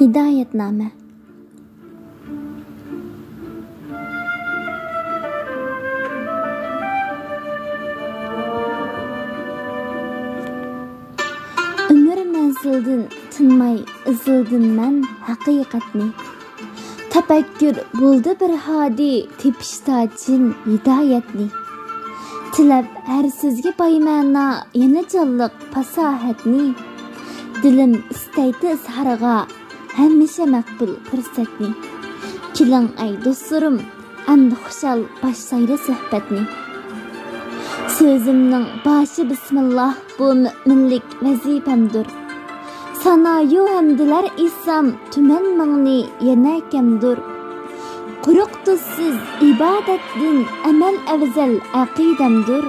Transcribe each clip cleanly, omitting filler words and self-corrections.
Hidayetname. Ömür menzildin tinmay ızıldın men haqiqatni. Tafakkür buldu bir hadi tepişta cin hidayetni. Tilab her sözge baymana yana jalliq fasahatni. Dilim istaydi sarıga hemmişe makbul fırsatni. Kilang ay dostlarım andı xushal başlaydı sohbetni. Sözümnün başı bismillah bu müminlik vazifemdir. Sana yu hamdiler isam tümen mağni yana kemdir. Quruq tuzsiz ibadetin amel afzal aqidemdir.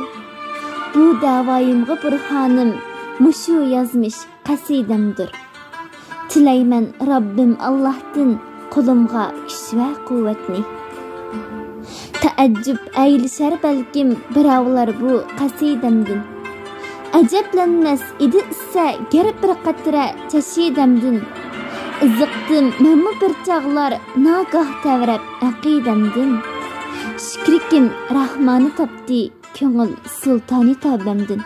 Bu davayımgı burhanım muşu yazmış qasidemdir. Tilayman Rabbim Allah'tan qulumga güç ve kuvvetni. Taaccüp eylişer belkim biravlar bu qasidemdin. Ajablanmas idi ise gerip bir qatra çeşidemdin. Iziqdim memmu bir çağlar nagah tevrep aqidemdin. Şükrikim Rahmanı tapdi köngül sultani tabemdin.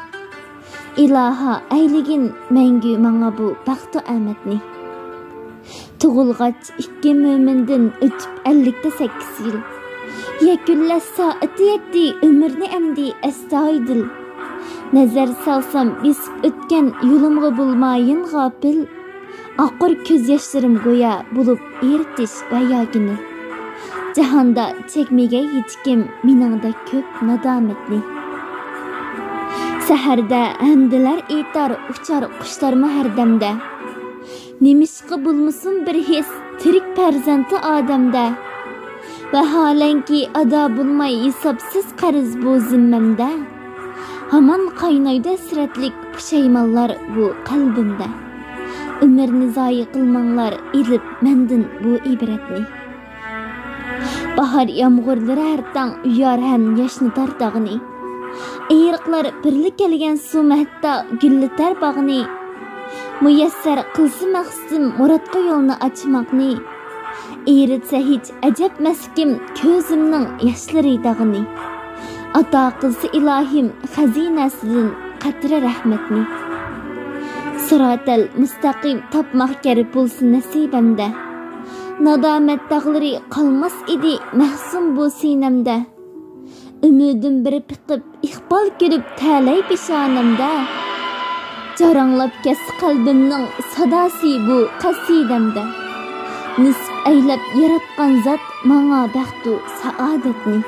İlaha eyligin mengü maňa bu baxtu ametni. Tuğulgaç iki mümindin ötüp 58 yıl. Yekülle saati yetti ömürni emdi estaydil. Nazar salsam besip ötken yolumga bulmayın gapil. Aqur köz yaşlarım goya bulup eritiş bayagini. Cahanda çekmege hiçkim minangda köp nadametni. Saherde hendiler itar uçar kuşlarımı her demde. Nemişki bulmusun bir his tirik perzenti adamda. Ve halenki ada bulmay hesapsız qarız bu zimmemde. Haman qaynayda esretlik puşaymallar bu kalbimde. Ömürni zayi qılmanlar ilip mendin bu ibretni. Bahar yağmurları her tan uyar hem yaşını tartağını. Eğriqlar birlik kelgen su mehta gülliter bağını. Müyesser qılsı maqsım muratqa yolunu açmaqni. Eğritse hiç acep meskim közümnün yaşları dağını. Ata qılsı ilahim xazinesidin qatra rahmetni. Sıratel müstakim tapmaq gerip bulsun nasibemde. Nadamet dağları qalmas idi mahsum bu sinemde. Ümidim bir piqib iqbal görüp talay peşanemde. Caranlap kes kalbimnin sadası bu qasidemde. Nisb eylep yaratkan zat maňa baxtu saadetni.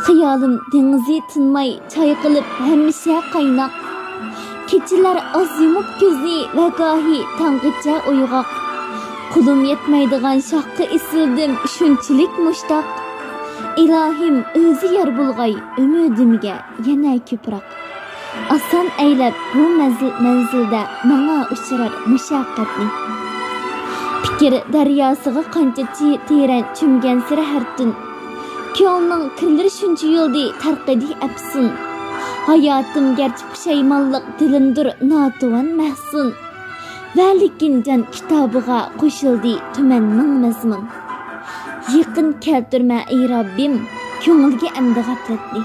Xiyalım denizi tinmay çayqılıp hemmişe qaynak. Keçiler az yumup közü ve gahi tangıca uygaq. Kulum yetmeydigan şaqqı isildim şunçilik muştaq. İlahim özü yer bulgay ümidimge yana köprak. Asan eylep bu menzilde maňa uçurar müşaqqatni. Pikir daryasıga qança tiren çümgen sira her tün. Köňlüň kirleri şunça ýyldy tarqady apsun. Hayatım gerçi puşaymanlyk dilimdir natuwan mahsun. Välikin can kitabyga koşuldy tümen ming mazmun. Yaqin keltirme ey Rabbim köňülge emdi gafletni.